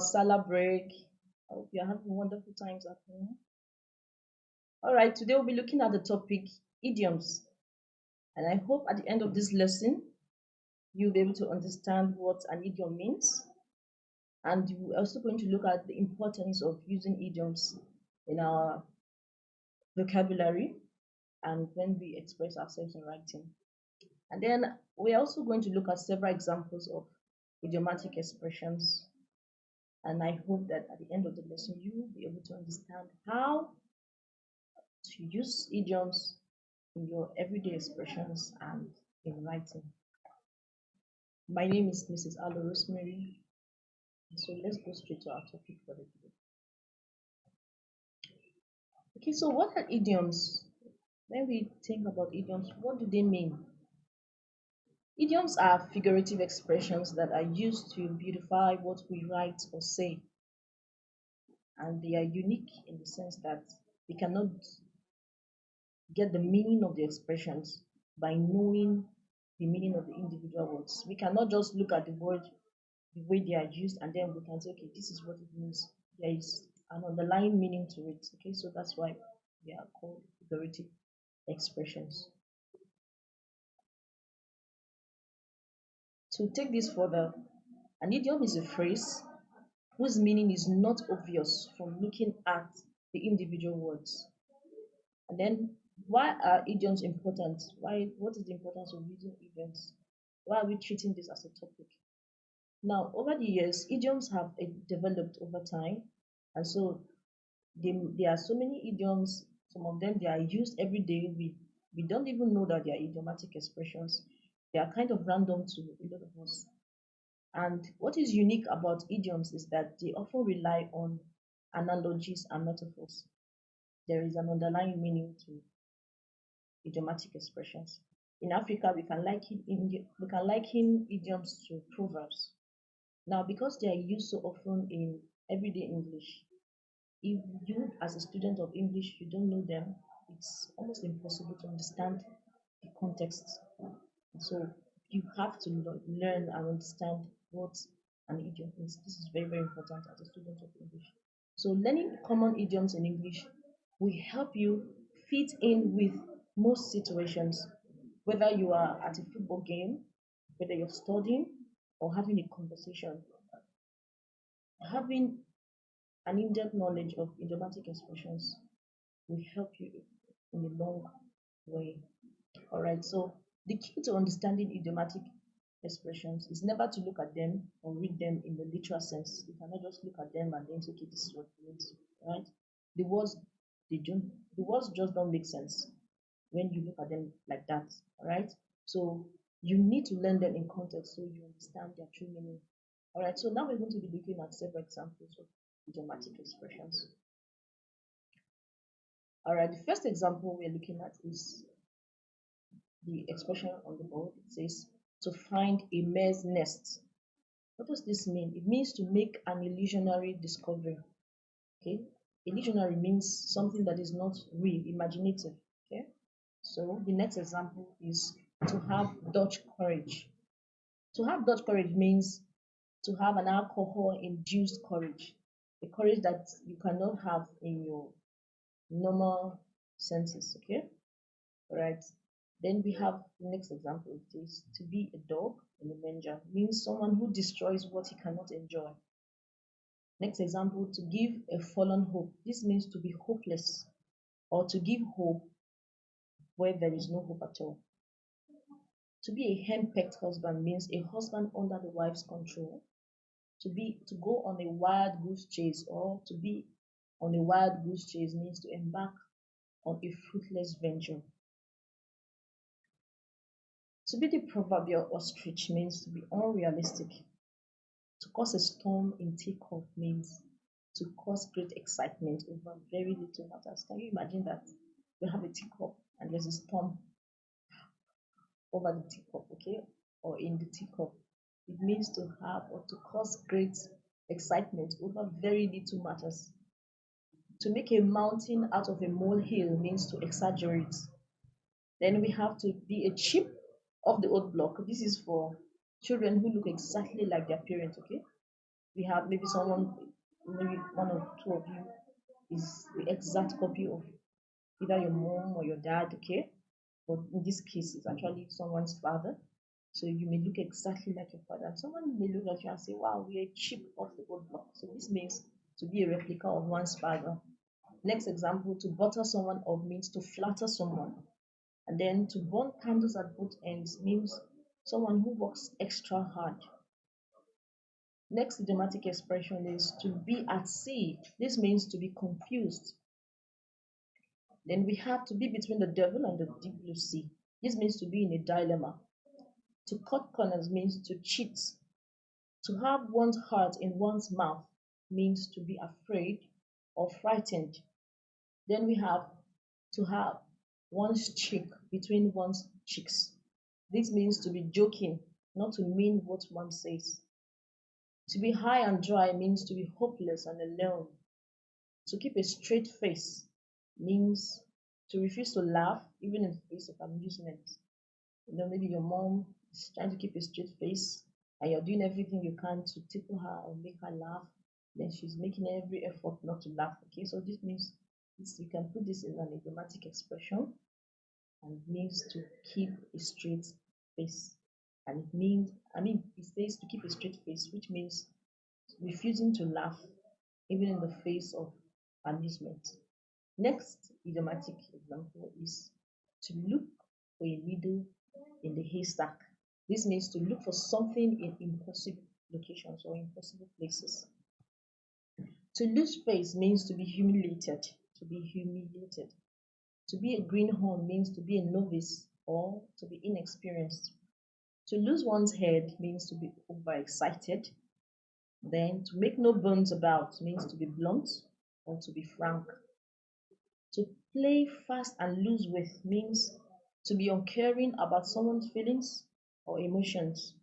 Salah break. I hope you're having wonderful times at home. All right, today we'll be looking at the topic idioms. And I hope at the end of this lesson, you'll be able to understand what an idiom means. And we're also going to look at the importance of using idioms in our vocabulary and when we express ourselves in writing. And then we're also going to look at several examples of idiomatic expressions. And I hope that at the end of the lesson, you will be able to understand how to use idioms in your everyday expressions and in writing. My name is Mrs. Alo Rosemary. So let's go straight to our topic for the day. Okay, so what are idioms? When we think about idioms, what do they mean? Idioms are figurative expressions that are used to beautify what we write or say. And they are unique in the sense that we cannot get the meaning of the expressions by knowing the meaning of the individual words. We cannot just look at the word, the way they are used, and then we can say, okay, this is what it means. There is an underlying meaning to it. Okay, so that's why they are called figurative expressions. To take this further, an idiom is a phrase whose meaning is not obvious from looking at the individual words. And then, why are idioms important? What is the importance of using idioms? Why are we treating this as a topic? Now, over the years, idioms have developed over time, and so there are so many idioms. Some of them they are used every day. We don't even know that they are idiomatic expressions. They are kind of random to a lot of us. And what is unique about idioms is that they often rely on analogies and metaphors. There is an underlying meaning to idiomatic expressions. In Africa, we can liken idioms to proverbs. Now, because they are used so often in everyday English, if you, as a student of English, you don't know them, it's almost impossible to understand the context. So you have to learn and understand what an idiom is. This is very, very important as a student of English. So learning common idioms in English will help you fit in with most situations, whether you are at a football game, whether you're studying or having a conversation. Having an in-depth knowledge of idiomatic expressions will help you in a long way. All right, so the key to understanding idiomatic expressions is never to look at them or read them in the literal sense. You cannot just look at them and then say, okay, this is what it means, right? The words the words just don't make sense when you look at them like that. All right. So you need to learn them in context so you understand their true meaning. All right. So now we're going to be looking at several examples of idiomatic expressions. All right. The first example we're looking at is the expression on the board. It says to find a mare's nest. What does this mean? It means to make an illusionary discovery. Okay. Illusionary means something that is not real, imaginative. Okay. So the next example is to have Dutch courage. To have Dutch courage means to have an alcohol-induced courage, a courage that you cannot have in your normal senses. Okay. All right. Then we have the next example. It is to be a dog in a manger means someone who destroys what he cannot enjoy. Next example, to give a fallen hope. This means to be hopeless or to give hope where there is no hope at all. To be a henpecked husband means a husband under the wife's control. To go on a wild goose chase or to be on a wild goose chase means to embark on a fruitless venture. To be the proverbial ostrich means to be unrealistic. To cause a storm in takeoff means to cause great excitement over very little matters. Can you imagine that? We have a teacup and there's a storm over the teacup, okay, or in the teacup. It means to have or to cause great excitement over very little matters. To make a mountain out of a molehill means to exaggerate. Then we have to be a chip of the old block. This is for children who look exactly like their parents, okay? We have maybe someone, maybe one or two of you is the exact copy of either your mom or your dad, okay? But in this case, it's actually someone's father. So you may look exactly like your father, and someone may look at you and say, "Wow, we are cheap off the old block." So this means to be a replica of one's father. Next example, to butter someone up means to flatter someone. And then to burn candles at both ends means someone who works extra hard. Next idiomatic expression is to be at sea. This means to be confused. Then we have to be between the devil and the deep blue sea. This means to be in a dilemma. To cut corners means to cheat. To have one's heart in one's mouth means to be afraid or frightened. Then we have to have one's cheek between one's cheeks. This means to be joking, not to mean what one says. To be high and dry means to be hopeless and alone. To keep a straight face means to refuse to laugh even in the face of amusement. Maybe your mom is trying to keep a straight face and you're doing everything you can to tickle her or make her laugh. Then she's making every effort not to laugh. Okay, so this means you can put this in an idiomatic expression and it means to keep a straight face. And it means, it says to keep a straight face, which means refusing to laugh even in the face of amusement. Next idiomatic example is to look for a needle in the haystack. This means to look for something in impossible locations or impossible places. To lose face means to be humiliated. To be humiliated. To be a greenhorn means to be a novice or to be inexperienced. To lose one's head means to be overexcited. Then to make no bones about means to be blunt or to be frank. To play fast and lose with means to be uncaring about someone's feelings or emotions.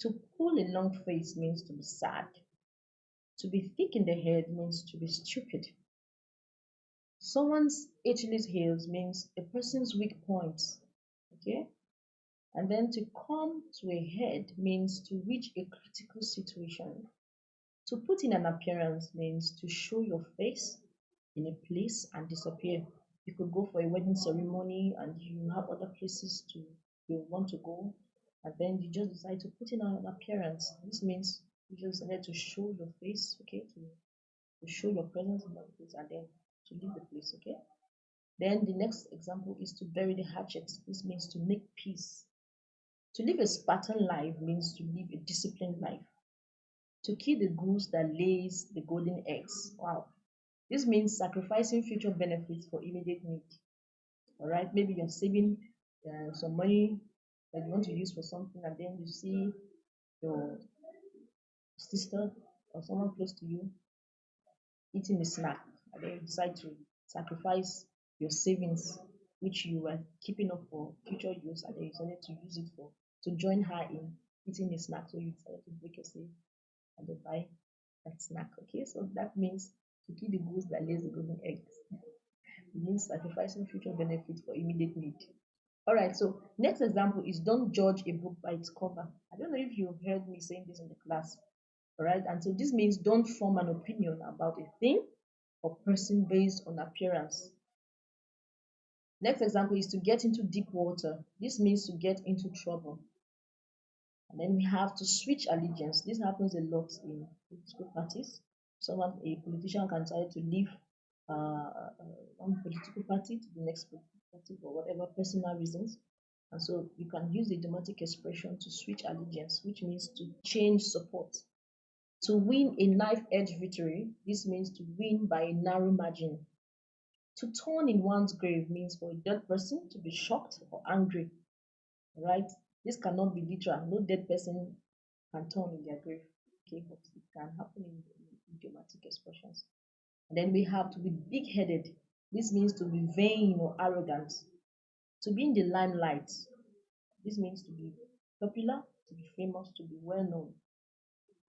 To pull a long face means to be sad. To be thick in the head means to be stupid. Someone's Achilles heels means a person's weak points. Okay? And then to come to a head means to reach a critical situation. To put in an appearance means to show your face in a place and disappear. You could go for a wedding ceremony and you have other places to you want to go, and then you just decide to put in an appearance. This means you just decide to show your face, okay, to show your presence in that place and then to leave the place, okay. Then the next example is to bury the hatchet. This means to make peace. To live a Spartan life means to live a disciplined life. To kill the goose that lays the golden eggs. Wow. This means sacrificing future benefits for immediate need. All right, maybe you're saving some money that you want to use for something, and then you see your sister or someone close to you eating a snack, and then you decide to sacrifice your savings, which you were keeping up for future use, and then you decided to use it for to join her in eating a snack. So you decided to break your save and then buy that snack. Okay, so that means to kill the goose that lays the golden eggs. It means sacrificing future benefits for immediate need. All right, so next example is don't judge a book by its cover. I don't know if you've heard me saying this in the class. All right, and so this means don't form an opinion about a thing or person based on appearance. Next example is to get into deep water. This means to get into trouble. And then we have to switch allegiance. This happens a lot in political parties. A politician can try to leave one political party to the next political party for whatever personal reasons. And so you can use the idiomatic expression to switch allegiance, which means to change support. To win a knife-edge victory, this means to win by a narrow margin. To turn in one's grave means for a dead person to be shocked or angry. Right? This cannot be literal. No dead person can turn in their grave. Okay, but it can happen in idiomatic expressions. And then we have to be big-headed. This means to be vain or arrogant. To be in the limelight. This means to be popular, to be famous, to be well known.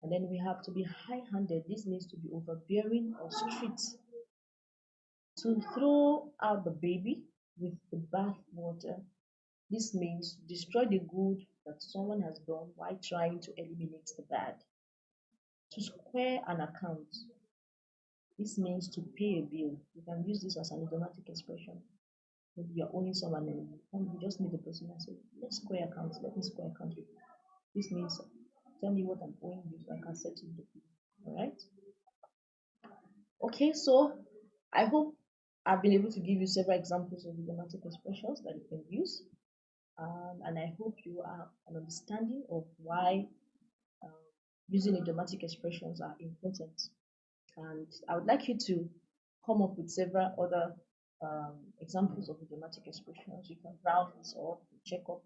And then we have to be high-handed. This means to be overbearing or strict. To throw out the baby with the bath water. This means to destroy the good that someone has done while trying to eliminate the bad. To square an account, this means to pay a bill. You can use this as an idiomatic expression. Maybe you're owing someone and you just meet the person and say, let's square accounts, let me square accounts with you. This means tell me what I'm owing you so I can settle the bill. Alright? Okay, so I hope I've been able to give you several examples of idiomatic expressions that you can use. And I hope you have an understanding of why um, using idiomatic expressions are important. And I would like you to come up with several other examples of idiomatic expressions. You can browse this up, check up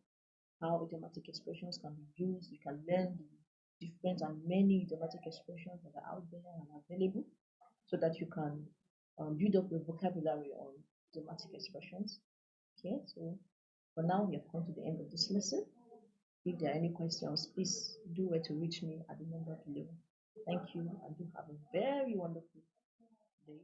how idiomatic expressions can be used. You can learn the different and many idiomatic expressions that are out there and available so that you can build up your vocabulary on idiomatic expressions. Okay, so for now, we have come to the end of this lesson. If there are any questions, please do where to reach me at the number below. Thank you and do have a very wonderful day.